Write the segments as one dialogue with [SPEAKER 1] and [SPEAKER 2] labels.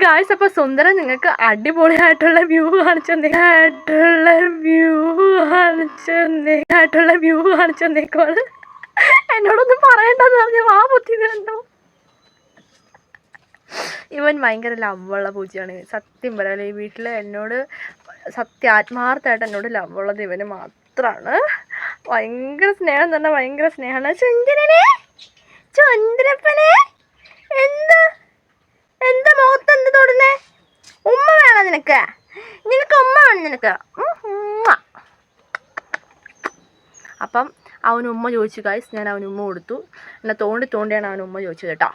[SPEAKER 1] Guys, അപ്പോൾ സുന്ദരൻ നിങ്ങൾക്ക് അടിപൊളിയായിട്ടുള്ള വ്യൂ കാണിച്ചു തന്നേക്കുവാണ്. എന്നോടൊന്നും പറയണ്ടെന്ന് പറഞ്ഞ് വാ പൊത്തി തരണ്ടോ. ഇവൻ ഭയങ്കര ലവ്വുള്ള പൂച്ചയാണ്. സത്യം പറയാലോ, ഈ വീട്ടിൽ എന്നോട് ആത്മാർത്ഥമായിട്ട് എന്നോട് ലവ്വുള്ളത് ഇവന് മാത്രമാണ്. ഭയങ്കര സ്നേഹം തന്നെ, ഭയങ്കര സ്നേഹമാണ്. ചന്ദ്രപ്പനെ എന്താ എന്താ മുഖത്തെന്ത് തൊടുന്നേ? ഉമ്മ വേണം നിനക്ക് ഉമ്മ വേണം നിനക്ക്. അപ്പം അവന് ഉമ്മ ചോദിച്ചു ഗായ്സ്. ഞാൻ അവന് ഉമ്മ കൊടുത്തു. എന്നെ തോണ്ടിയാണ് അവന് ഉമ്മ ചോദിച്ചത് കേട്ടോ.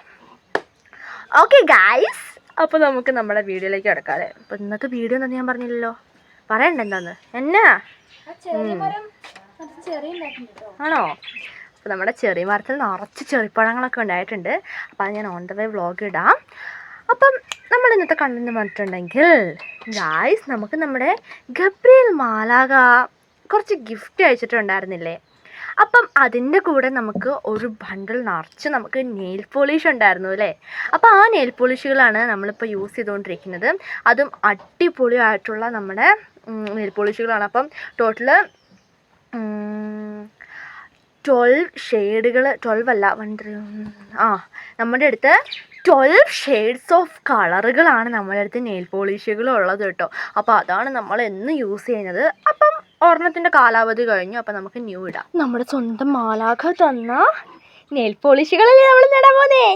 [SPEAKER 1] ഓക്കെ ഗായ്സ്, അപ്പോൾ നമുക്ക് നമ്മുടെ വീഡിയോയിലേക്ക് കിടക്കാതെ. അപ്പോൾ ഇന്നത്തെ വീഡിയോ എന്താ ഞാൻ പറഞ്ഞില്ലല്ലോ, പറയണ്ട എന്താന്ന്. എന്നാ ആണോ? അപ്പോൾ നമ്മുടെ ചെറിയ മരത്തിൽ നിറച്ച് ചെറിപ്പഴങ്ങളൊക്കെ ഉണ്ടായിട്ടുണ്ട്. അപ്പോൾ അത് ഞാൻ ഓൺ ദ വേ വ്ളോഗ് ഇടാം. അപ്പം നമ്മൾ ഇന്നത്തെ കണ്ടെന്ന് പറഞ്ഞിട്ടുണ്ടെങ്കിൽ ഗായ്സ്, നമുക്ക് നമ്മുടെ ഗബ്രിയേൽ മാലാഖ കുറച്ച് ഗിഫ്റ്റ് അയച്ചിട്ടുണ്ടായിരുന്നില്ലേ? അപ്പം അതിൻ്റെ കൂടെ നമുക്ക് ഒരു ബണ്ടിൽ നിറച്ച് നമുക്ക് നെയിൽ പോളിഷ് ഉണ്ടായിരുന്നു അല്ലേ? അപ്പോൾ ആ നെയിൽ പോളിഷുകളാണ് നമ്മളിപ്പോൾ യൂസ് ചെയ്തുകൊണ്ടിരിക്കുന്നത്. അതും അടിപൊളിയായിട്ടുള്ള നമ്മുടെ നെയിൽ പോളിഷുകളാണ്. അപ്പം ടോട്ടൽ 12 ഷെയ്ഡുകൾ, 12 അല്ല, നമ്മുടെ അടുത്ത് 12 ഷെയ്ഡ്സ് ഓഫ് കളറുകളാണ് നമ്മുടെ അടുത്ത് നെയിൽ പോളിഷുകൾ ഉള്ളത് കേട്ടോ. അപ്പോൾ അതാണ് നമ്മൾ എന്ന് യൂസ് ചെയ്യുന്നത്. അപ്പം ഒരെണ്ണത്തിൻ്റെ കാലാവധി കഴിഞ്ഞു. അപ്പം നമുക്ക് ന്യൂ ഇടാം. നമ്മുടെ സ്വന്തം മാലാഖ തന്ന നെയിൽ പോളിഷുകളല്ലേ നമ്മൾ നേടാൻ പോകുന്നേ.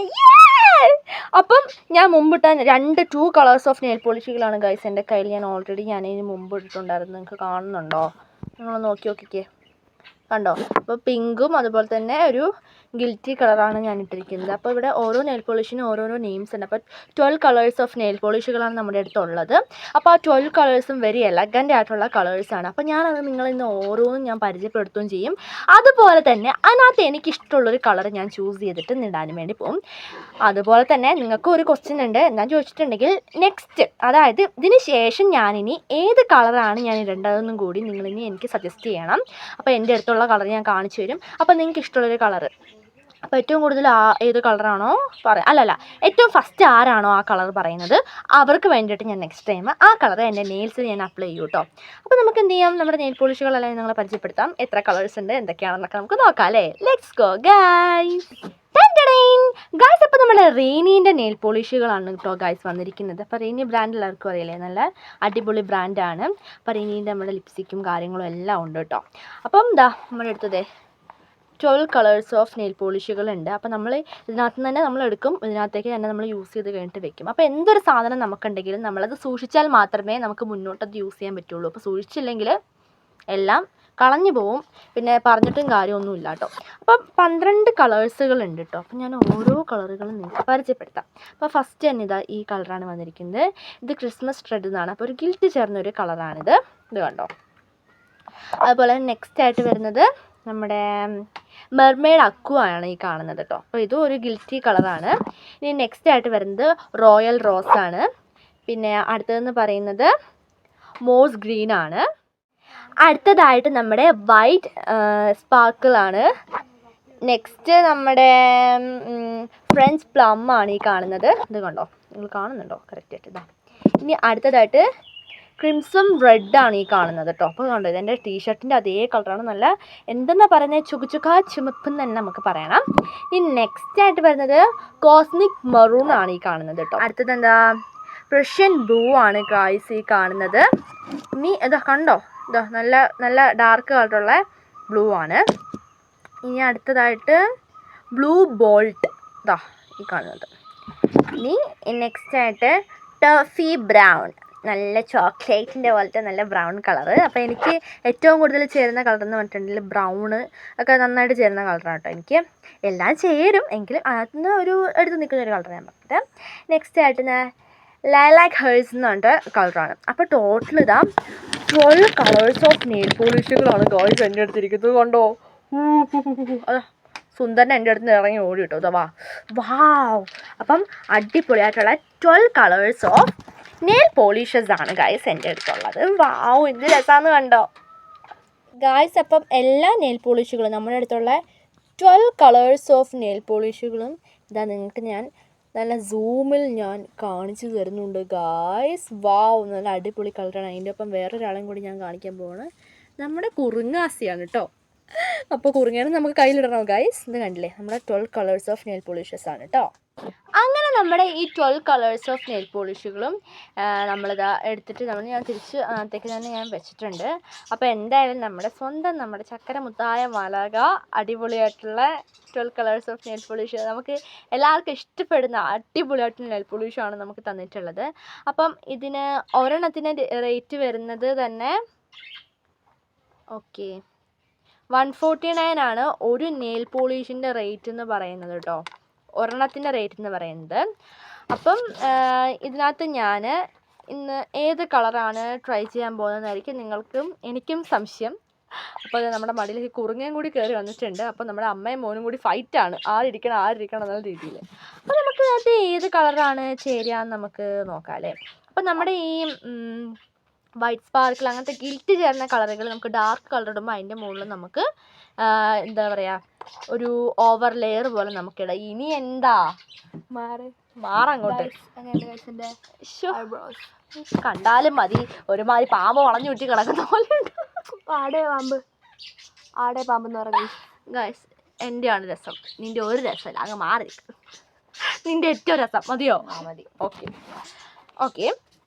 [SPEAKER 1] അപ്പം ഞാൻ മുമ്പിട്ട 2 കളേഴ്സ് ഓഫ് നെയിൽ പോളിഷുകളാണ് ഗൈസ് എൻ്റെ കയ്യിൽ. ഞാൻ ഇതിന് മുമ്പ് ഇട്ടിട്ടുണ്ടായിരുന്നു. നിങ്ങൾക്ക് കാണുന്നുണ്ടോ? നിങ്ങൾ നോക്കിക്കേ, കണ്ടോ? അപ്പോൾ പിങ്കും അതുപോലെ തന്നെ ഒരു ഗിൽറ്റി കളറാണ് ഞാൻ ഇട്ടിരിക്കുന്നത്. അപ്പോൾ ഇവിടെ ഓരോ നെയിൽ പോളിഷിനും ഓരോരോ നെയിംസ് ഉണ്ട്. അപ്പോൾ 12 കളേഴ്സ് ഓഫ് നെയിൽ പോളിഷുകളാണ് നമ്മുടെ അടുത്തുള്ളത്. അപ്പോൾ ആ 12 കളേഴ്സും വെരി എലഗൻ്റ് ആയിട്ടുള്ള കളേഴ്സാണ്. അപ്പോൾ ഞാനത് നിങ്ങളിന്ന് ഓരോന്നും ഞാൻ പരിചയപ്പെടുത്തുകയും ചെയ്യും. അതുപോലെ തന്നെ അതിനകത്ത് എനിക്കിഷ്ടമുള്ളൊരു കളർ ഞാൻ ചൂസ് ചെയ്തിട്ട് ഇടാനും വേണ്ടി പോകും. അതുപോലെ തന്നെ നിങ്ങൾക്ക് ഒരു ക്വസ്റ്റ്യൻ ഉണ്ട്. എന്താണെന്ന് ചോദിച്ചിട്ടുണ്ടെങ്കിൽ നെക്സ്റ്റ്, അതായത് ഇതിന് ശേഷം ഞാനിനി ഏത് കളറാണ് ഞാൻ ഇടേണ്ടതെന്നും കൂടി നിങ്ങളിനി എനിക്ക് സജസ്റ്റ് ചെയ്യണം. അപ്പോൾ എൻ്റെ അടുത്തുള്ള കളർ ഞാൻ കാണിച്ചു തരും. അപ്പോൾ നിങ്ങൾക്ക് ഇഷ്ടമുള്ളൊരു കളർ, അപ്പോൾ ഏറ്റവും കൂടുതൽ ഏത് കളറാണോ ഏറ്റവും ഫസ്റ്റ് ആരാണോ ആ കളർ പറയുന്നത് അവർക്ക് വേണ്ടിയിട്ട് ഞാൻ നെക്സ്റ്റ് ടൈം ആ കളർ എൻ്റെ നെയിൽസിൽ ഞാൻ അപ്ലൈ ചെയ്യും കേട്ടോ. അപ്പോൾ നമുക്ക് എന്ത് ചെയ്യാം, നമ്മുടെ നെയിൽ പോളിഷുകളെല്ലാം നിങ്ങളെ പരിചയപ്പെടുത്താം. എത്ര കളേഴ്സ് ഉണ്ട്, എന്തൊക്കെയാണെന്നൊക്കെ നമുക്ക് നോക്കാം അല്ലേ? Let's go guys. ഗൈസ്, അപ്പോൾ നമ്മുടെ റെയിനീൻ്റെ നെയിൽ പോളിഷുകളാണ് കേട്ടോ ഗൈസ് വന്നിരിക്കുന്നത്. അപ്പോൾ റെയിനി ബ്രാൻഡ് എല്ലാവർക്കും അറിയില്ലേ, നല്ല അടിപൊളി ബ്രാൻഡാണ്. അപ്പോൾ റെയിനീൻ്റെ നമ്മുടെ ലിപ്സ്റ്റിക്കും കാര്യങ്ങളും എല്ലാം ഉണ്ട് കേട്ടോ. അപ്പം നമ്മുടെ അടുത്തതേ 12 കളേഴ്സ് ഓഫ് നെയിൽ പോളിഷുകളുണ്ട്. അപ്പോൾ നമ്മൾ ഇതിനകത്ത് തന്നെ നമ്മൾ എടുക്കും, ഇതിനകത്തേക്ക് തന്നെ നമ്മൾ യൂസ് ചെയ്ത് കഴിഞ്ഞിട്ട് വെക്കും. അപ്പോൾ എന്തൊരു സാധനം നമുക്കുണ്ടെങ്കിലും നമ്മളത് സൂക്ഷിച്ചാൽ മാത്രമേ നമുക്ക് മുന്നോട്ടത് യൂസ് ചെയ്യാൻ പറ്റുള്ളൂ. അപ്പോൾ സൂക്ഷിച്ചില്ലെങ്കിൽ എല്ലാം കളഞ്ഞു പോവും, പിന്നെ പറഞ്ഞിട്ടും കാര്യമൊന്നുമില്ല കേട്ടോ. അപ്പം 12 കളേഴ്സുകളുണ്ട് കേട്ടോ. അപ്പം ഞാൻ ഓരോ കളറുകളും നിങ്ങൾക്ക് പരിചയപ്പെടുത്താം. അപ്പോൾ ഫസ്റ്റ് തന്നെ ഈ കളറാണ് വന്നിരിക്കുന്നത്. ഇത് ക്രിസ്മസ് റെഡ് എന്നാണ്. അപ്പോൾ ഒരു ഗിൽറ്റ് ചേർന്നൊരു കളറാണിത്. ഇത് കണ്ടോ? അതുപോലെ നെക്സ്റ്റ് ആയിട്ട് വരുന്നത് നമ്മുടെ മെർമെയ്ഡ് അക്വ ആണ് ഈ കാണുന്നത് കേട്ടോ. അപ്പോൾ ഇതും ഒരു ഗിൽറ്റി കളറാണ്. ഇനി നെക്സ്റ്റ് ആയിട്ട് വരുന്നത് റോയൽ റോസ് ആണ്. പിന്നെ അടുത്തതെന്ന് പറയുന്നത് മോസ് ഗ്രീൻ ആണ്. അടുത്തതായിട്ട് നമ്മുടെ വൈറ്റ് സ്പാർക്കിൾ ആണ്. നെക്സ്റ്റ് നമ്മുടെ ഫ്രഞ്ച് പ്ലം ആണ് ഈ കാണുന്നത്. ഇത് കണ്ടോ, നിങ്ങൾ കാണുന്നുണ്ടോ കറക്റ്റായിട്ട്? ഇതാ. ഇനി അടുത്തതായിട്ട് ക്രിംസൺ റെഡ് ആണ് ഈ കാണുന്നത് കേട്ടോ. അപ്പോൾ കണ്ടോ, ഇതെൻ്റെ ടീഷർട്ടിൻ്റെ അതേ കളറാണ്. നല്ല എന്തെന്നാ പറയുന്നത്, ചുക്കുചുക്കാ ചുമപ്പെന്ന് തന്നെ നമുക്ക് പറയണം. ഇനി നെക്സ്റ്റ് ആയിട്ട് വരുന്നത് കോസ്മിക് മെറൂൺ ആണ് ഈ കാണുന്നത് കേട്ടോ. അടുത്തത് എന്താ, പ്രഷ്യൻ ബ്ലൂ ആണ് ഗൈസ് ഈ കാണുന്നത്. ഇനി ഇതാ കണ്ടോ, ഇതാ നല്ല നല്ല ഡാർക്ക് കളറുള്ള ബ്ലൂ ആണ്. ഇനി അടുത്തതായിട്ട് ബ്ലൂ ബോൾട്ട് ഇതാ ഈ കാണുന്നത്. ഇനി നെക്സ്റ്റ് ആയിട്ട് ടർഫി ബ്രൗൺ, നല്ല ചോക്ലേറ്റിൻ്റെ പോലത്തെ നല്ല ബ്രൗൺ കളറ്. അപ്പോൾ എനിക്ക് ഏറ്റവും കൂടുതൽ ചേരുന്ന കളർ എന്ന് പറഞ്ഞിട്ടുണ്ടെങ്കിൽ ബ്രൗണ് ഒക്കെ നന്നായിട്ട് ചേരുന്ന കളറാണ് കേട്ടോ. എനിക്ക് എല്ലാം ചേരും എങ്കിലും അതിന് ഒരു എടുത്ത് നിൽക്കുന്ന ഒരു കളർ ഞാൻ പറഞ്ഞിട്ട്. നെക്സ്റ്റ് ആയിട്ട് ലൈലാക്ക് ഹേഴ്സ് എന്ന് പറഞ്ഞിട്ട് കളറാണ്. അപ്പോൾ ടോട്ടൽ ഇതാ 12 കളേഴ്സ് ഓഫ് നെയിൽ പോളിഷുകളാണ് ഗോയ്സ് എൻ്റെ അടുത്തിരിക്കുന്നത്. കണ്ടോ? അതാ സുന്ദരൻ എൻ്റെ അടുത്ത് നിന്ന് ഇറങ്ങി ഓടി കേട്ടോ. ഇതാ വാവ്. അപ്പം അടിപൊളിയായിട്ടുള്ള 12 കളേഴ്സ് ഓഫ് നെയിൽ പോളിഷസ് ആണ് ഗൈസ് എൻ്റെ അടുത്തുള്ളത്. വാവ്, എന്ത് രസമാണെന്ന് കണ്ടോ ഗൈസ്. അപ്പം എല്ലാ നെയിൽ പോളിഷുകളും നമ്മുടെ അടുത്തുള്ള 12 കളേഴ്സ് ഓഫ് നെയിൽ പോളിഷുകളും ഇതാ നിങ്ങൾക്ക് ഞാൻ നല്ല സൂമിൽ ഞാൻ കാണിച്ചു തരുന്നുണ്ട് ഗായ്സ്. വാവ്, നല്ല അടിപൊളി കളറാണ്. അതിൻ്റെ ഒപ്പം വേറൊരാളെയും കൂടി ഞാൻ കാണിക്കാൻ പോവാണ്. നമ്മുടെ കുറുങ്ങാസിയാണ് കേട്ടോ. അപ്പോൾ കുറുങ്ങാനും നമുക്ക് കയ്യിലിടണോ ഗായ്സ്? ഇത് കണ്ടില്ലേ, നമ്മുടെ 12 കളേഴ്സ് ഓഫ് നെയിൽ പോളിഷസ് ആണ് കേട്ടോ. അങ്ങനെ നമ്മുടെ ഈ 12 കളേഴ്സ് ഓഫ് നെയിൽ പോളിഷുകളും നമ്മളിതാ എടുത്തിട്ട് ഞാൻ തിരിച്ച് അകത്തേക്ക് തന്നെ ഞാൻ വെച്ചിട്ടുണ്ട്. അപ്പോൾ എന്തായാലും നമ്മുടെ ചക്കര മുത്തായ മാലാക അടിപൊളിയായിട്ടുള്ള 12 കളേഴ്സ് ഓഫ് നെയിൽ പോളിഷ് നമുക്ക് എല്ലാവർക്കും ഇഷ്ടപ്പെടുന്ന അടിപൊളിയായിട്ടുള്ള നെയിൽ പോളിഷാണ് നമുക്ക് തന്നിട്ടുള്ളത്. അപ്പം ഇതിന് ഒരെണ്ണത്തിന് റേറ്റ് വരുന്നത് തന്നെ ഓക്കെ 149 ആണ് ഒരു നെയിൽ പോളിഷിൻ്റെ റേറ്റ് എന്ന് പറയുന്നത് കേട്ടോ. ഒരെണ്ണത്തിൻ്റെ റേറ്റ് എന്ന് പറയുന്നത്. അപ്പം ഇതിനകത്ത് ഞാൻ ഇന്ന് ഏത് കളറാണ് ട്രൈ ചെയ്യാൻ പോകുന്നതെന്നായിരിക്കും എനിക്കും സംശയം. അപ്പോൾ അത് നമ്മുടെ മടിയിലേക്ക് കുറുങ്ങയും കൂടി കയറി വന്നിട്ടുണ്ട്. അപ്പോൾ നമ്മുടെ അമ്മയും മോനും കൂടി ഫൈറ്റാണ്, ആരിരിക്കണം എന്നുള്ള രീതിയിൽ. അപ്പോൾ നമുക്ക് അത് ഏത് കളറാണ് ചേരുകയെന്ന് നമുക്ക് നോക്കാം അല്ലേ. അപ്പം നമ്മുടെ ഈ വൈറ്റ് സ്പാർക്കിൾ അങ്ങനത്തെ ഗിൽറ്റ് ചേർന്ന കളറുകൾ നമുക്ക് ഡാർക്ക് കളർ ഇടുമ്പോൾ അതിൻ്റെ മുകളിൽ നമുക്ക് എന്താ പറയുക, ഒരു ഓവർ ലെയർ പോലെ നമുക്കിടാം. ഇനി എന്താ മാറങ്ങോട്ട് കണ്ടാലും മതി, ഒരുമാതിരി പാമ്പ് വളഞ്ഞു വിട്ടി കിടക്കുന്ന പോലെ ഉണ്ട്. ആടെ പാമ്പ് എന്ന് പറയുന്നത് ഗൈസ് എൻ്റെയാണ് രസം, നിൻ്റെ ഒരു രസമല്ല, അങ്ങ് മാറി നിൻ്റെ ഏറ്റവും രസം മതിയോ? മതി. ഓക്കെ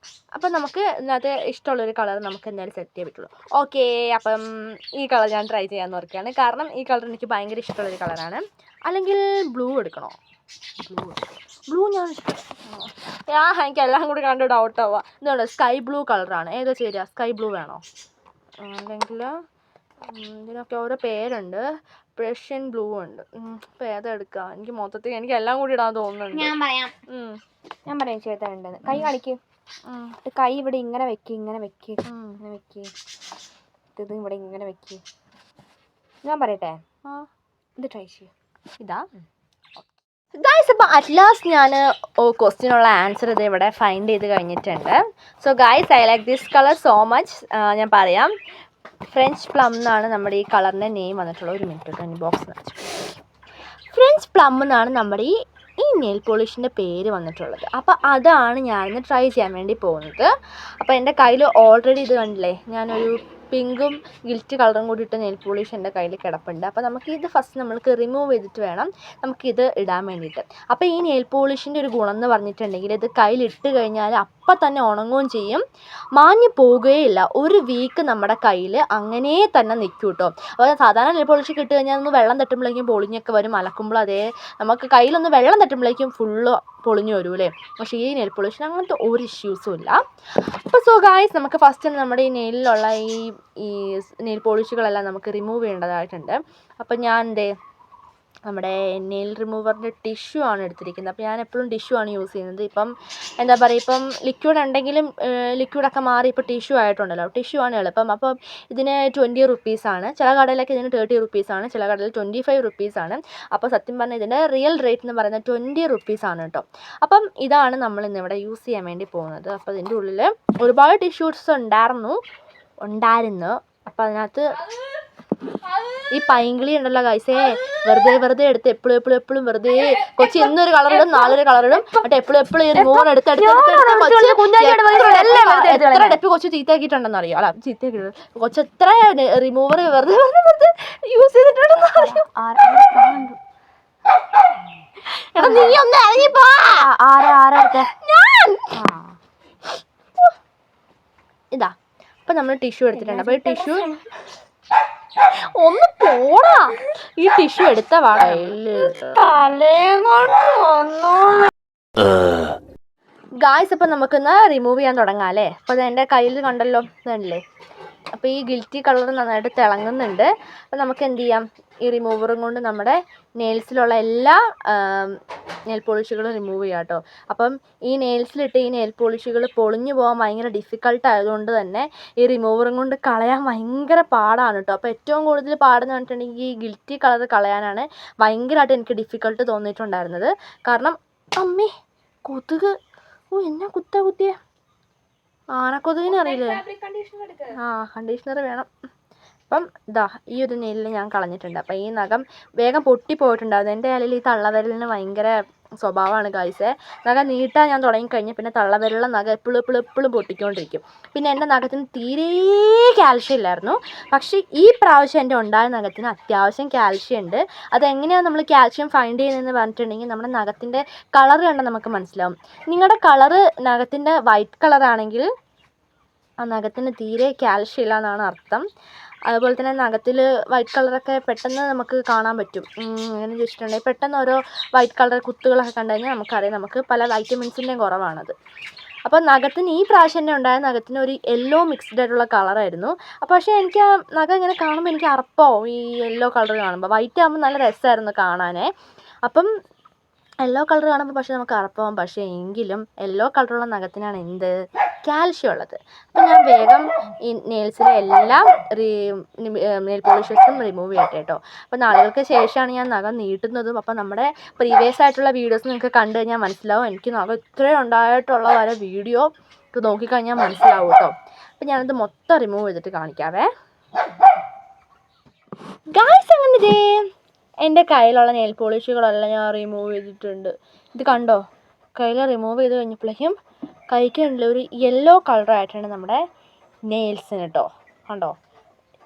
[SPEAKER 1] അപ്പം നമുക്ക് ഇതിനകത്ത് ഇഷ്ടമുള്ളൊരു കളർ നമുക്ക് എന്തായാലും സെറ്റ് ചെയ്യാൻ പറ്റുള്ളൂ. ഓക്കെ, അപ്പം ഈ കളർ ഞാൻ ട്രൈ ചെയ്യാമെന്ന് ഓർക്കുകയാണ്. കാരണം ഈ കളർ എനിക്ക് ഭയങ്കര ഇഷ്ടമുള്ളൊരു കളറാണ്. അല്ലെങ്കിൽ ബ്ലൂ എടുക്കണോ? ബ്ലൂ ഞാൻ എനിക്ക് എല്ലാം കൂടി കണ്ട് ഡൗട്ട് ആവുക. എന്തുകൊണ്ട് സ്കൈ ബ്ലൂ കളറാണ്, ഏതാ ചേരുക? സ്കൈ ബ്ലൂ വേണോ? അല്ലെങ്കിൽ ഇതിനൊക്കെ ഓരോ പേരുണ്ട്. പ്രഷ്യൻ ബ്ലൂ ഉണ്ട്. ഇപ്പം ഏതാ എടുക്കുക? എനിക്ക് മൊത്തത്തിൽ എനിക്ക് എല്ലാം കൂടി ഇടാൻ തോന്നുന്നുണ്ട്.
[SPEAKER 2] ഞാൻ പറയാം ചേർത്താനുണ്ടെന്ന്. കൈ കാണിക്കും. കൈ ഇവിടെ ഇങ്ങനെ വെക്ക്, ഇങ്ങനെ വെക്ക്, ഇങ്ങനെ വെക്ക്. ഇത് ഇവിടെ ഇങ്ങനെ വെക്ക്. ഞാൻ പറയട്ടെ, ഇത് ട്രൈ ചെയ്യും.
[SPEAKER 1] ഇതാ ഗൈസ്. അപ്പോൾ അറ്റ് ലാസ്റ്റ് ഞാൻ ക്വസ്റ്റ്യനുള്ള ആൻസർ ഇത് ഇവിടെ ഫൈൻഡ് ചെയ്ത് കഴിഞ്ഞിട്ടുണ്ട്. So guys, I like this colour so much. ഞാൻ പറയാം, ഫ്രഞ്ച് പ്ലം എന്നാണ് നമ്മുടെ ഈ കളറിൻ്റെ നെയിം വന്നിട്ടുള്ളത്. ഒരു മിനിറ്റ് കേട്ടോ, ബോക്സ് ഫ്രഞ്ച് പ്ലം എന്നാണ് നമ്മുടെ ഈ നെയിൽ പോളിഷിൻ്റെ പേര് വന്നിട്ടുള്ളത്. അപ്പോൾ അതാണ് ഞാനിന്ന് ട്രൈ ചെയ്യാൻ വേണ്ടി പോകുന്നത്. അപ്പോൾ എൻ്റെ കയ്യിൽ ഓൾറെഡി ഇത് കണ്ടില്ലേ, ഞാനൊരു പിങ്കും ഗിൽറ്റ് കളറും കൂടി ഇട്ട നെയിൽ പോളിഷ് എൻ്റെ കയ്യിൽ കിടപ്പുണ്ട്. അപ്പോൾ നമുക്കിത് ഫസ്റ്റ് നമ്മൾക്ക് റിമൂവ് ചെയ്തിട്ട് വേണം നമുക്കിത് ഇടാൻ വേണ്ടിയിട്ട്. അപ്പോൾ ഈ നെയിൽ പോളിഷിൻ്റെ ഒരു ഗുണം എന്ന് പറഞ്ഞിട്ടുണ്ടെങ്കിൽ ഇത് കയ്യിലിട്ട് കഴിഞ്ഞാൽ അപ്പം തന്നെ ഉണങ്ങുകയും ചെയ്യും, മാഞ്ഞു പോവുകയില്ല. ഒരു വീക്ക് നമ്മുടെ കയ്യിൽ അങ്ങനെ തന്നെ നിൽക്കും കേട്ടോ. അപ്പോൾ സാധാരണ നെയിൽ പോളിഷ് ഇട്ട് കഴിഞ്ഞാൽ ഒന്ന് വെള്ളം തട്ടുമ്പോഴേക്കും പൊളിഞ്ഞൊക്കെ വരും, അലക്കുമ്പോൾ അതേ നമുക്ക് കയ്യിലൊന്ന് വെള്ളം തട്ടുമ്പോഴേക്കും ഫുള്ള് പൊളിഞ്ഞു വരും അല്ലേ. പക്ഷേ ഈ നെയിൽ പോളിഷിന് അങ്ങനത്തെ ഒരു ഇഷ്യൂസും ഇല്ല. അപ്പോൾ സോ ഗായ്സ്, നമുക്ക് ഫസ്റ്റ് നമ്മുടെ ഈ നെയിലിലുള്ള ഈ നെയിൽ പോളിഷുകളെല്ലാം നമുക്ക് റിമൂവ് ചെയ്യേണ്ടതായിട്ടുണ്ട്. അപ്പം ഞാൻ നമ്മുടെ നെയിൽ റിമൂവറിൻ്റെ ടിഷ്യൂ ആണ് എടുത്തിരിക്കുന്നത്. അപ്പോൾ ഞാൻ എപ്പോഴും ടിഷ്യൂ ആണ് യൂസ് ചെയ്യുന്നത്. ഇപ്പം എന്താ പറയുക, ഇപ്പം ലിക്വിഡ് ഉണ്ടെങ്കിലും ലിക്വിഡൊക്കെ മാറി ഇപ്പോൾ ടിഷ്യൂ ആയിട്ടുണ്ടല്ലോ, ടിഷ്യൂ ആണ് എളുപ്പം. അപ്പം ഇതിന് 20 റുപ്പീസാണ്. ചില കടയിലൊക്കെ ഇതിന് 30 റുപ്പീസാണ്, ചില കടയിൽ 25 റുപ്പീസാണ്. അപ്പോൾ സത്യം പറഞ്ഞാൽ ഇതിൻ്റെ റിയൽ റേറ്റ് എന്ന് പറയുന്നത് 20 റുപ്പീസാണ് കേട്ടോ. അപ്പം ഇതാണ് നമ്മൾ ഇന്നിവിടെ യൂസ് ചെയ്യാൻ വേണ്ടി പോകുന്നത്. അപ്പോൾ ഇതിൻ്റെ ഉള്ളിൽ ഒരുപാട് ടിഷ്യൂസ് ഉണ്ടായിരുന്നു. അപ്പോൾ അതിനകത്ത് ഈ പൈങ്കിളി ഉണ്ടല്ലോ ഗൈസേ, വെറുതെ എടുത്ത് എപ്പോഴും വെറുതെ കൊച്ചി ഇന്നൊരു കളറിടും, നാളൊരു കളറിടും, എന്നിട്ട് എപ്പോഴും ഈ റിമൂവർ എടുത്ത് എത്ര ഡെപ്പ് കൊച്ചു ചീത്തയാക്കിയിട്ടുണ്ടെന്ന് അറിയോ? അല്ല ചീത്തയാക്കി കൊച്ചു എത്ര റിമൂവർ വെറുതെ യൂസ് ചെയ്തിട്ടുണ്ടെന്ന് അറിയോ? എടാ നീ ഒന്ന് ഇറങ്ങിപ്പോ. ഇതാ അപ്പൊ നമ്മൾ ടിഷ്യൂ എടുത്തിട്ടുണ്ട്. അപ്പൊ ഈ ടിഷ്യൂ ഒന്ന് പോടാ, ഈ ടിഷ്യൂ എടുത്ത ഗായ്സ്. അപ്പം നമുക്കൊന്ന് റിമൂവ് ചെയ്യാൻ തുടങ്ങാം അല്ലേ. അപ്പോൾ അത് എൻ്റെ കയ്യിൽ കണ്ടല്ലോ, ഇതല്ലേ. അപ്പോൾ ഈ ഗിൽറ്റി കളർ നന്നായിട്ട് തിളങ്ങുന്നുണ്ട്. അപ്പോൾ നമുക്ക് എന്ത് ചെയ്യാം, ഈ റിമൂവറും കൊണ്ട് നമ്മുടെ നെയിൽസിലുള്ള എല്ലാ നെയിൽ പോളിഷുകളും റിമൂവ് ചെയ്യാം കേട്ടോ. അപ്പം ഈ നെയിൽസിലിട്ട് ഈ നെയിൽ പോളിഷുകൾ പൊളിഞ്ഞു പോകാൻ ഭയങ്കര ഡിഫിക്കൾട്ട് ആയതുകൊണ്ട് തന്നെ ഈ റിമൂവറും കൊണ്ട് കളയാൻ ഭയങ്കര പാടാണ് കേട്ടോ. അപ്പോൾ ഏറ്റവും കൂടുതൽ പാടെന്ന് പറഞ്ഞിട്ടുണ്ടെങ്കിൽ ഈ ഗിൽറ്റി കളർ കളയാനാണ് ഭയങ്കരമായിട്ട് എനിക്ക് ഡിഫിക്കൾട്ട് തോന്നിയിട്ടുണ്ടായിരുന്നത്. കാരണം അമ്മേ കൊതുക്, എന്നാ കുത്തിയേ ആനക്കൊതുകിന് അറിയില്ലേ. കണ്ടീഷണർ വേണം. അപ്പം ഇതാ ഈ ഒരു നെയിലിൽ ഞാൻ കളഞ്ഞിട്ടുണ്ട്. അപ്പം ഈ നഖം വേഗം പൊട്ടിപ്പോയിട്ടുണ്ടായിരുന്നു. എൻ്റെ കയ്യിൽ ഈ തള്ളവിരലിന് ഭയങ്കര സ്വഭാവമാണ് ഗൈസേ. നഖം നീട്ടാൻ ഞാൻ തുടങ്ങിക്കഴിഞ്ഞാൽ പിന്നെ തള്ളവിരലുള്ള നഖം എപ്പോഴും പൊട്ടിക്കൊണ്ടിരിക്കും. പിന്നെ എൻ്റെ നഖത്തിന് തീരെ കാൽഷ്യം ഇല്ലായിരുന്നു. പക്ഷേ ഈ പ്രാവശ്യം എൻ്റെ ഉണ്ടായ നഖത്തിന് അത്യാവശ്യം കാൽഷ്യം ഉണ്ട്. അതെങ്ങനെയാണ് നമ്മൾ കാൽഷ്യം ഫൈൻഡ് ചെയ്യുന്നതെന്ന് പറഞ്ഞിട്ടുണ്ടെങ്കിൽ നമ്മുടെ നഖത്തിൻ്റെ കളർ കണ്ടാൽ നമുക്ക് മനസ്സിലാവും. നിങ്ങളുടെ കളറ് നഖത്തിൻ്റെ വൈറ്റ് കളറാണെങ്കിൽ ആ നഖത്തിന് തീരെ കാൽഷ്യം ഇല്ല എന്നാണ് അർത്ഥം. അതുപോലെ തന്നെ നഖത്തിൽ വൈറ്റ് കളറൊക്കെ പെട്ടെന്ന് നമുക്ക് കാണാൻ പറ്റും. എങ്ങനെ ചോദിച്ചിട്ടുണ്ടെങ്കിൽ പെട്ടെന്ന് ഓരോ വൈറ്റ് കളർ കുത്തുകളൊക്കെ കണ്ടു കഴിഞ്ഞാൽ നമുക്കറിയാം നമുക്ക് പല വൈറ്റമിൻസിൻ്റെയും കുറവാണത്. അപ്പോൾ നഖത്തിന് ഈ പ്രാവശ്യം തന്നെ ഉണ്ടായ നഖത്തിന് ഒരു യെല്ലോ മിക്സ്ഡ് ആയിട്ടുള്ള കളറായിരുന്നു. അപ്പോൾ പക്ഷേ എനിക്ക് ആ നഖം ഇങ്ങനെ കാണുമ്പോൾ എനിക്ക് അറപ്പാവും ഈ യെല്ലോ കളർ കാണുമ്പോൾ. വൈറ്റ് ആകുമ്പോൾ നല്ല രസമായിരുന്നു കാണാനേ. അപ്പം യെല്ലോ കളർ കാണുമ്പോൾ പക്ഷേ നമുക്ക് അറപ്പാവും. പക്ഷേ എങ്കിലും യെല്ലോ കളറുള്ള നഖത്തിനാണ് എന്ത് കാൽഷ്യം ഉള്ളത്. അപ്പം ഞാൻ വേഗം ഈ നെയിൽസിലെ എല്ലാം നെയിൽ പോളിഷസും റിമൂവ് ചെയ്യട്ടെ കേട്ടോ. അപ്പോൾ നാളുകൾക്ക് ശേഷമാണ് ഞാൻ നഖം നീട്ടുന്നതും. അപ്പോൾ നമ്മുടെ പ്രീവിയസ് ആയിട്ടുള്ള വീഡിയോസ് നിങ്ങൾക്ക് കണ്ടു കഴിഞ്ഞാൽ മനസ്സിലാവും എനിക്ക് നഖം ഇത്രയും ഉണ്ടായിട്ടുള്ള വരെ വീഡിയോ നോക്കിക്കഴിഞ്ഞാൽ മനസ്സിലാവും കേട്ടോ. അപ്പം ഞാനത് മൊത്തം റിമൂവ് ചെയ്തിട്ട് കാണിക്കാവേ ഗായ്സ്. അങ്ങനെ ഇതേ എൻ്റെ കയ്യിലുള്ള നെയിൽ പോളിഷുകളെല്ലാം ഞാൻ റിമൂവ് ചെയ്തിട്ടുണ്ട്. ഇത് കണ്ടോ, കയ്യിൽ റിമൂവ് ചെയ്ത് കഴിഞ്ഞപ്പോഴേക്കും കൈക്ക് ഒരു യെല്ലോ കളറായിട്ടുണ്ട് നമ്മുടെ നെയിൽസിന് കേട്ടോ. കണ്ടോ,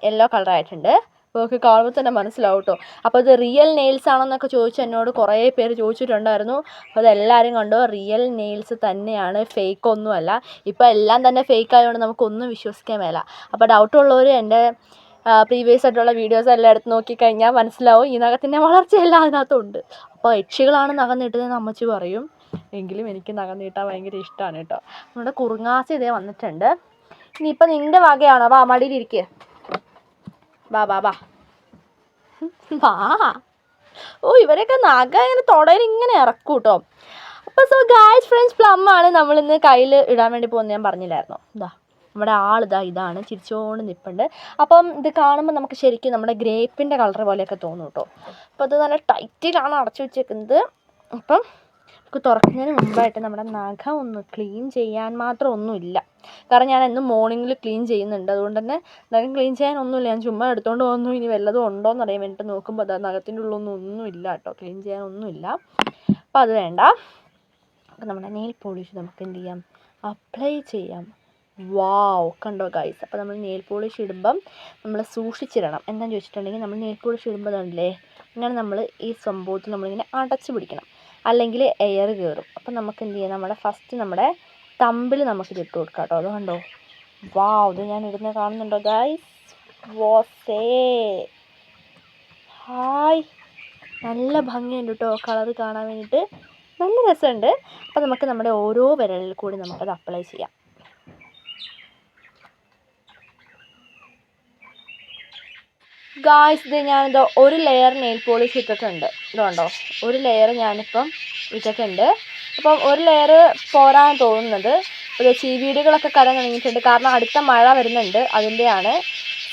[SPEAKER 1] യെല്ലോ കളറായിട്ടുണ്ട്. നമുക്ക് കാണുമ്പോൾ തന്നെ മനസ്സിലാവും കേട്ടോ. അപ്പോൾ ഇത് റിയൽ നെയിൽസ് ആണെന്നൊക്കെ ചോദിച്ച് എന്നോട് കുറേ പേര് ചോദിച്ചിട്ടുണ്ടായിരുന്നു. അപ്പോൾ അതെല്ലാവരും കണ്ടോ, റിയൽ നെയിൽസ് തന്നെയാണ്, ഫേക്ക് ഒന്നുമല്ല. ഇപ്പോൾ എല്ലാം തന്നെ ഫേക്ക് ആയതുകൊണ്ട് നമുക്കൊന്നും വിശ്വസിക്കാൻ മേല. അപ്പോൾ ഡൗട്ടുള്ളവർ എൻ്റെ പ്രീവിയസ് ആയിട്ടുള്ള വീഡിയോസ് എല്ലാം എടുത്ത് നോക്കിക്കഴിഞ്ഞാൽ മനസ്സിലാവും ഈ നഖത്തിൻ്റെ വളർച്ചയെല്ലാം അതിനകത്തുണ്ട്. അപ്പോൾ യക്ഷികളാണ് നഖം നീട്ടുന്നതെന്ന് അമ്മച്ചി പറയും. എങ്കിലും എനിക്ക് നഖം നീട്ടാൻ ഭയങ്കര ഇഷ്ടമാണ് കേട്ടോ. നമ്മുടെ കുറുങ്ങാസി ഇതേ വന്നിട്ടുണ്ട്. ഇനിയിപ്പോൾ നിൻ്റെ വകയാണോ? വാ, മടിയിലിരിക്കുക. വാ വാ വാ വാ. ഓ, ഇവരൊക്കെ നഖം ഇങ്ങനെ തുടയിൽ ഇങ്ങനെ ഇറക്കും കേട്ടോ. അപ്പോൾ സോ ഗായ്സ് ഫ്രണ്ട്സ്, പ്ലമ്മാണ് നമ്മളിന്ന് കയ്യിൽ ഇടാൻ വേണ്ടി പോകുന്നത് ഞാൻ പറഞ്ഞില്ലായിരുന്നു. ഇതാ നമ്മുടെ ഇതാണ് ചിരിച്ചുകൊണ്ട് നിൽപ്പുണ്ട്. അപ്പം ഇത് കാണുമ്പോൾ നമുക്ക് ശരിക്കും നമ്മുടെ ഗ്രേപ്പിൻ്റെ കളർ പോലെയൊക്കെ തോന്നും കേട്ടോ. അപ്പോൾ അത് നല്ല ടൈറ്റിലാണ് അടച്ചു വെച്ചേക്കുന്നത്. അപ്പം നമുക്ക് തുറക്കുന്നതിന് മുമ്പായിട്ട് നമ്മുടെ നഖം ഒന്ന് ക്ലീൻ ചെയ്യാൻ മാത്രം ഒന്നുമില്ല. കാരണം ഞാൻ എന്നും മോർണിംഗിൽ ക്ലീൻ ചെയ്യുന്നുണ്ട്. അതുകൊണ്ട് തന്നെ നഖം ക്ലീൻ ചെയ്യാനൊന്നുമില്ല. ഞാൻ ചുമ്മാ എടുത്തുകൊണ്ട് പോകുന്നു. ഇനി വല്ലതും ഉണ്ടോ എന്ന് അറിയാൻ വേണ്ടിയിട്ട് നോക്കുമ്പോൾ അതാ നഖത്തിൻ്റെ ഉള്ളൊന്നും ഒന്നുമില്ല കേട്ടോ. ക്ലീൻ ചെയ്യാനൊന്നുമില്ല. അപ്പോൾ അത് വേണ്ട. അപ്പോൾ നമ്മുടെ നെയിൽ പോളിഷ് നമുക്ക് എന്ത് ചെയ്യാം, അപ്ലൈ ചെയ്യാം. വാവ്, കണ്ടോ ഗൈസ്. അപ്പോൾ നമ്മൾ നെയിൽ പോളിഷ് ഇടുമ്പം നമ്മൾ സൂക്ഷിച്ചിടണം. എന്താണെന്ന് ചോദിച്ചിട്ടുണ്ടെങ്കിൽ നമ്മൾ നെയിൽ പോളിഷ് ഇടുമ്പോൾ തന്നെ ഇങ്ങനെ നമ്മൾ ഈ സംഭവത്തിൽ നമ്മളിങ്ങനെ അടച്ചു പിടിക്കണം, അല്ലെങ്കിൽ എയർ കയറും. അപ്പം നമുക്ക് എന്ത് ചെയ്യാം, നമ്മുടെ തമ്പിൽ നമുക്കിത് ഇട്ട് കൊടുക്കാം കേട്ടോ. അത് കണ്ടോ, വാവ്, ഇത് ഞാൻ ഇടുന്നത് കാണുന്നുണ്ടോ ഗൈസ്? വാസേ ഹായ്, നല്ല ഭംഗിയുണ്ട് കേട്ടോ കളർ കാണാൻ വേണ്ടിയിട്ട്, നല്ല രസമുണ്ട്. അപ്പോൾ നമുക്ക് നമ്മുടെ ഓരോ വിരലിൽ കൂടി നമുക്കത് അപ്ലൈ ചെയ്യാം. ഗായ്സ്, ഇത് ഞാനിത് ഒരു ലെയർ നെയിൽ പോളിഷ് ഇട്ടിട്ടുണ്ട്. ഇതുണ്ടോ, ഒരു ലെയർ ഞാനിപ്പം ഇട്ടിട്ടുണ്ട്. അപ്പം ഒരു ലെയർ പോരാൻ തോന്നുന്നത്. ഒരു ചീവീടുകളൊക്കെ കരം തുടങ്ങിയിട്ടുണ്ട്. കാരണം അടുത്ത മഴ വരുന്നുണ്ട്, അതിൻ്റെയാണ്.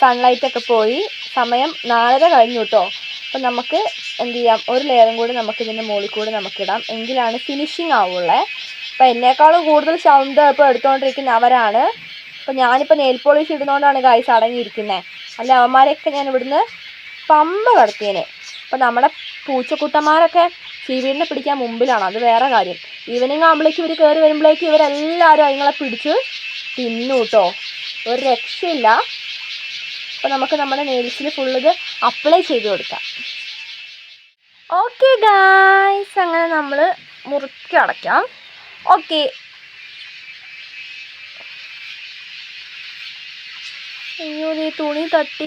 [SPEAKER 1] സൺലൈറ്റൊക്കെ പോയി, സമയം 4:30 കഴിഞ്ഞു കേട്ടോ. അപ്പം നമുക്ക് എന്ത് ചെയ്യാം, ഒരു ലെയറും കൂടി നമുക്കിതിൻ്റെ മുകളിൽ കൂടി നമുക്കിടാം. എങ്കിലാണ് ഫിനിഷിങ് ആവുള്ളേ. അപ്പം എന്നേക്കാളും കൂടുതൽ സൗണ്ട് ഇപ്പോൾ എടുത്തുകൊണ്ടിരിക്കുന്ന അവരാണ്. അപ്പം ഞാനിപ്പോൾ നെയിൽ പോളിഷ് ഇടുന്നതുകൊണ്ടാണ് ഗായ്സ് അടങ്ങിയിരിക്കുന്നത്. അല്ല അവന്മാരെയൊക്കെ ഞാൻ ഇവിടുന്ന് പമ്പ കടത്തിയേനെ. അപ്പം നമ്മുടെ പൂച്ചക്കുട്ടന്മാരൊക്കെ ചീവീടിനെ പിടിക്കാൻ മുമ്പിലാണ്, അത് വേറെ കാര്യം. ഈവനിങ് ആകുമ്പോഴേക്കും ഇവർ കയറി വരുമ്പോഴേക്കും ഇവരെല്ലാവരും അതിങ്ങളെ പിടിച്ച് തിന്നു കേട്ടോ, ഒരു രക്ഷയില്ല. അപ്പം നമുക്ക് നമ്മുടെ നെയിൽസിൽ ഫുള്ളിത് അപ്ലൈ ചെയ്ത് കൊടുക്കാം. ഓക്കെ ഗായ്സ്, അങ്ങനെ നമ്മൾ മുറുക്കി അടയ്ക്കാം. ഓക്കെ, അയ്യോ ഈ തുണി തട്ടി.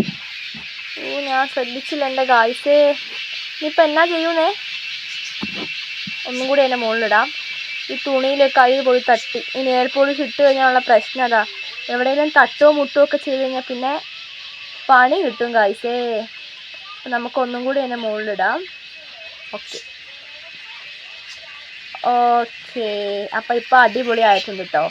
[SPEAKER 1] ഓ, ഞാൻ ശ്രദ്ധിച്ചില്ല എൻ്റെ ഗായ്സേ. ഇനിയിപ്പോൾ എന്നാ ചെയ്യുന്നേ, ഒന്നും കൂടി എൻ്റെ മുകളിലിടാം. ഈ തുണിയിൽ കൈ പോയി തട്ടി. ഈ നെയിൽ പോളിഷ് ഇട്ട് കഴിഞ്ഞാലുള്ള പ്രശ്നം അതാ, എവിടെയെങ്കിലും തട്ടോ മുട്ടോ ഒക്കെ ചെയ്ത് കഴിഞ്ഞാൽ പിന്നെ പണി കിട്ടും ഗായ്സേ. അപ്പം നമുക്കൊന്നും കൂടി എൻ്റെ മുകളിലിടാം. ഓക്കെ ഓക്കെ, അപ്പം ഇപ്പോൾ അടിപൊളി ആയിട്ടുണ്ട് കേട്ടോ.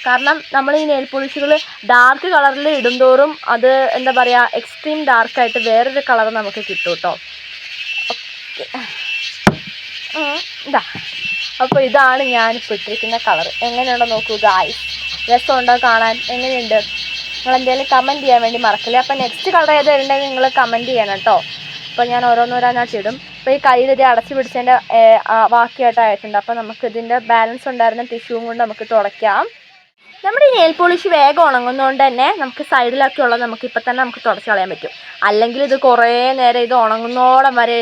[SPEAKER 1] കാരണം നമ്മൾ ഈ നെയിൽ പോളിഷുകൾ ഡാർക്ക് കളറിൽ ഇടുന്തോറും അത് എന്താ പറയുക, എക്സ്ട്രീം ഡാർക്കായിട്ട് വേറൊരു കളർ നമുക്ക് കിട്ടും കേട്ടോ. ഓക്കെ, ഇതാ. അപ്പോൾ ഇതാണ് ഞാനിപ്പോൾ ഇട്ടിരിക്കുന്ന കളർ. എങ്ങനെയുണ്ടോ നോക്കൂ ഗായ്സ്, രസമുണ്ടോ കാണാൻ? എങ്ങനെയുണ്ട്? നിങ്ങൾ എന്തെങ്കിലും കമൻറ്റ് ചെയ്യാൻ വേണ്ടി മറക്കില്ല. അപ്പോൾ നെക്സ്റ്റ് കളർ ഏത് ഉണ്ടെങ്കിൽ നിങ്ങൾ കമൻറ്റ് ചെയ്യണം കേട്ടോ. അപ്പോൾ ഞാൻ ഓരോന്നോരോന്നായിട്ട് ഇടും. അപ്പോൾ ഈ കയ്യിലിത് അടച്ചു പിടിച്ചതിൻ്റെ ബാക്കിയായിട്ടായിട്ടുണ്ട്. അപ്പോൾ നമുക്ക് ഇതിൻ്റെ ബാലൻസ് ഉണ്ടായിരുന്ന ടിഷ്യൂവും കൊണ്ട് നമുക്ക് തുടയ്ക്കാം. നമ്മുടെ ഈ നെയിൽ പോളിഷ് വേഗം ഉണങ്ങുന്നതുകൊണ്ട് തന്നെ നമുക്ക് സൈഡിലൊക്കെ ഉള്ളത് നമുക്ക് ഇപ്പം തന്നെ നമുക്ക് തുടച്ച് കളയാൻ പറ്റും. അല്ലെങ്കിൽ ഇത് കുറേ നേരം ഇത് ഉണങ്ങുന്നോളം വരെ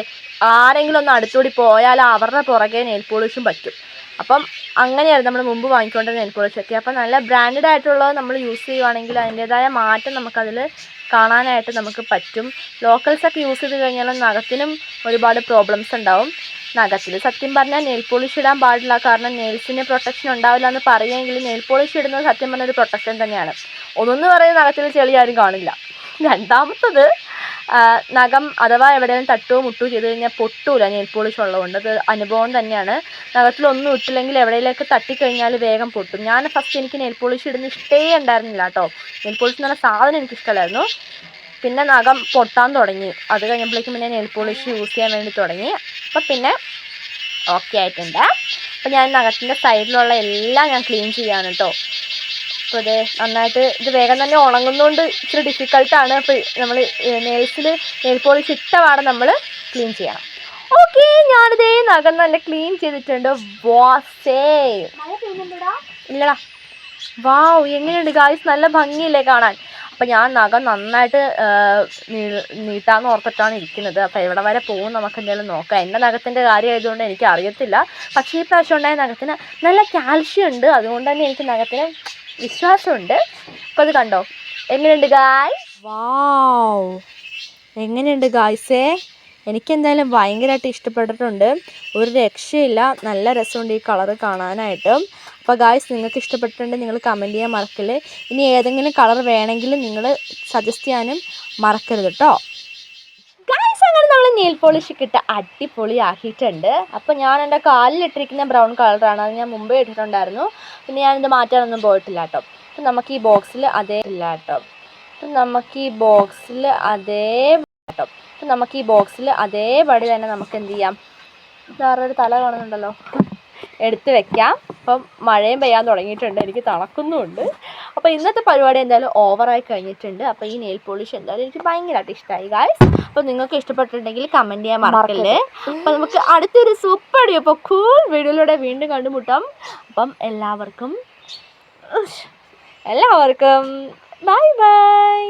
[SPEAKER 1] ആരെങ്കിലും ഒന്ന് അടുത്തുകൂടി പോയാൽ അവരുടെ പുറകെ നെയിൽ പോളിഷും പറ്റും. അപ്പം അങ്ങനെയായിരുന്നു നമ്മൾ മുമ്പ് വാങ്ങിക്കൊണ്ടിരുന്ന നെയിൽ പോളിഷൊക്കെ. അപ്പം നല്ല ബ്രാൻഡഡ് ആയിട്ടുള്ളത് നമ്മൾ യൂസ് ചെയ്യുവാണെങ്കിൽ അതിൻ്റേതായ മാറ്റം നമുക്കതിൽ കാണാനായിട്ട് നമുക്ക് പറ്റും. ലോക്കൽസൊക്കെ യൂസ് ചെയ്ത് കഴിഞ്ഞാൽ നഖത്തിനും ഒരുപാട് പ്രോബ്ലംസ് ഉണ്ടാവും. നഖത്തിൽ സത്യം പറഞ്ഞാൽ നെയിൽ പോളിഷ് ഇടാൻ പാടില്ല. കാരണം നെയിൽസിന് പ്രൊട്ടക്ഷൻ ഉണ്ടാവില്ല എന്ന് പറയുമെങ്കിൽ നെയിൽ പോളിഷ് ഇടുന്നത് സത്യം പറഞ്ഞ ഒരു പ്രൊട്ടക്ഷൻ തന്നെയാണ്. ഒന്നെന്ന് പറയുന്നത് നഖത്തിൽ ചെളി ആരും കാണില്ല. രണ്ടാമത്തത് നഖം അഥവാ എവിടെയെങ്കിലും തട്ടുകയോ മുട്ടുകയോ ചെയ്ത് കഴിഞ്ഞാൽ പൊട്ടൂല നെയിൽ പോളിഷ് ഉള്ളതുകൊണ്ട്. അത് അനുഭവം തന്നെയാണ്. നഖത്തിലൊന്നും ഇട്ടില്ലെങ്കിൽ എവിടെയിലേക്ക് തട്ടിക്കഴിഞ്ഞാൽ വേഗം പൊട്ടും. ഞാൻ ഫസ്റ്റ് എനിക്ക് നെയിൽ പോളിഷ് ഇടുന്ന ഇഷ്ടേ ഉണ്ടായിരുന്നില്ല കേട്ടോ. നെയിൽ പോളിഷ് എന്ന് പറഞ്ഞ സാധനം എനിക്കിഷ്ടമല്ലായിരുന്നു. പിന്നെ നഖം പൊട്ടാൻ തുടങ്ങി. അത് കഴിഞ്ഞപ്പോഴേക്കും പിന്നെ നെയിൽ പോളിഷ് യൂസ് ചെയ്യാൻ വേണ്ടി തുടങ്ങി. അപ്പം പിന്നെ ഓക്കെ ആയിട്ടുണ്ട്. അപ്പം ഞാൻ നഖത്തിൻ്റെ സൈഡിലുള്ള എല്ലാം ഞാൻ ക്ലീൻ ചെയ്യാണ് കേട്ടോ. അപ്പോൾ ഇത് നന്നായിട്ട് ഇത് വേഗം തന്നെ ഉണങ്ങുന്നതുകൊണ്ട് ഇച്ചിരി ഡിഫിക്കൽട്ടാണ്. അപ്പോൾ നമ്മൾ നെയിൽ പോളിഷ് ഇട്ട പാടെ നമ്മൾ ക്ലീൻ ചെയ്യണം. ഓക്കെ, ഞാനിതേ നഖം നല്ല ക്ലീൻ ചെയ്തിട്ടുണ്ട്. വാസേ ഇല്ലടാ. വാവ്, എങ്ങനെയുണ്ട് ഗായ്സ്? നല്ല ഭംഗിയില്ലേ കാണാൻ? അപ്പം ഞാൻ നഖം നന്നായിട്ട് നീട്ടാന്ന് ഓർത്തിട്ടാണ് ഇരിക്കുന്നത്. അപ്പോൾ എവിടെ വരെ പോകും നമുക്ക് എന്തെങ്കിലും നോക്കാം. എൻ്റെ നഖത്തിൻ്റെ കാര്യമായതുകൊണ്ട് എനിക്ക് അറിയത്തില്ല. പക്ഷേ ഈ പ്രാവശ്യം ഉണ്ടായ നഖത്തിന് നല്ല കാൽഷ്യം ഉണ്ട്. അതുകൊണ്ട് തന്നെ എനിക്ക് നഖത്തിന് വിശ്വാസമുണ്ട്. അപ്പോൾ അത് കണ്ടോ എങ്ങനെയുണ്ട് ഗായ്സ്? വാവ്, എങ്ങനെയുണ്ട് ഗായ്സേ? എനിക്കെന്തായാലും ഭയങ്കരമായിട്ട് ഇഷ്ടപ്പെട്ടിട്ടുണ്ട്. ഒരു രക്ഷയില്ല. നല്ല രസമുണ്ട് ഈ കളറ് കാണാനായിട്ട്. അപ്പോൾ ഗായ്സ്, നിങ്ങൾക്ക് ഇഷ്ടപ്പെട്ടിട്ടുണ്ടെങ്കിൽ നിങ്ങൾ കമൻറ്റ് ചെയ്യാൻ മറക്കല്ലേ. ഇനി ഏതെങ്കിലും കളർ വേണമെങ്കിൽ നിങ്ങൾ സജസ്റ്റ് ചെയ്യാനും മറക്കരുത് കേട്ടോ. ഗായ്സ്, അങ്ങനെ നമ്മൾ നെയിൽ പോളിഷ് ഇട്ട് അടിപൊളി ആക്കിയിട്ടുണ്ട്. അപ്പോൾ ഞാൻ എൻ്റെ കാലിലിട്ടിരിക്കുന്ന ബ്രൗൺ കളറാണ്. അത് ഞാൻ മുമ്പേ ഇട്ടിട്ടുണ്ടായിരുന്നു. പിന്നെ ഞാനിത് മാറ്റാനൊന്നും പോയിട്ടില്ല കേട്ടോ. അപ്പം നമുക്ക് ഈ ബോക്സിൽ അതേ ഇല്ല കേട്ടോ. അപ്പം നമുക്ക് ഈ ബോക്സിൽ അതേപടി തന്നെ നമുക്ക് എന്ത് ചെയ്യാം, വേറൊരു തല കാണുന്നുണ്ടല്ലോ, എടുത്ത് വെക്കാം. അപ്പം മഴയും പെയ്യാൻ തുടങ്ങിയിട്ടുണ്ട്. എനിക്ക് തണുക്കുന്നുമുണ്ട്. അപ്പോൾ ഇന്നത്തെ പരിപാടി എന്തായാലും ഓവറായി കഴിഞ്ഞിട്ടുണ്ട്. അപ്പോൾ ഈ നെയിൽ പോളിഷ് എന്തായാലും എനിക്ക് ഭയങ്കരമായിട്ട് ഇഷ്ടമായി ഗായ്സ്. അപ്പോൾ നിങ്ങൾക്ക് ഇഷ്ടപ്പെട്ടിട്ടുണ്ടെങ്കിൽ കമൻറ്റ് ചെയ്യാൻ മറക്കല്ലേ. അപ്പോൾ നമുക്ക് അടുത്തൊരു സൂപ്പർ അപ്പോൾ കൂൾ വീഡിയോയിലൂടെ വീണ്ടും കണ്ടുമുട്ടാം. അപ്പം എല്ലാവർക്കും ബൈ ബൈ.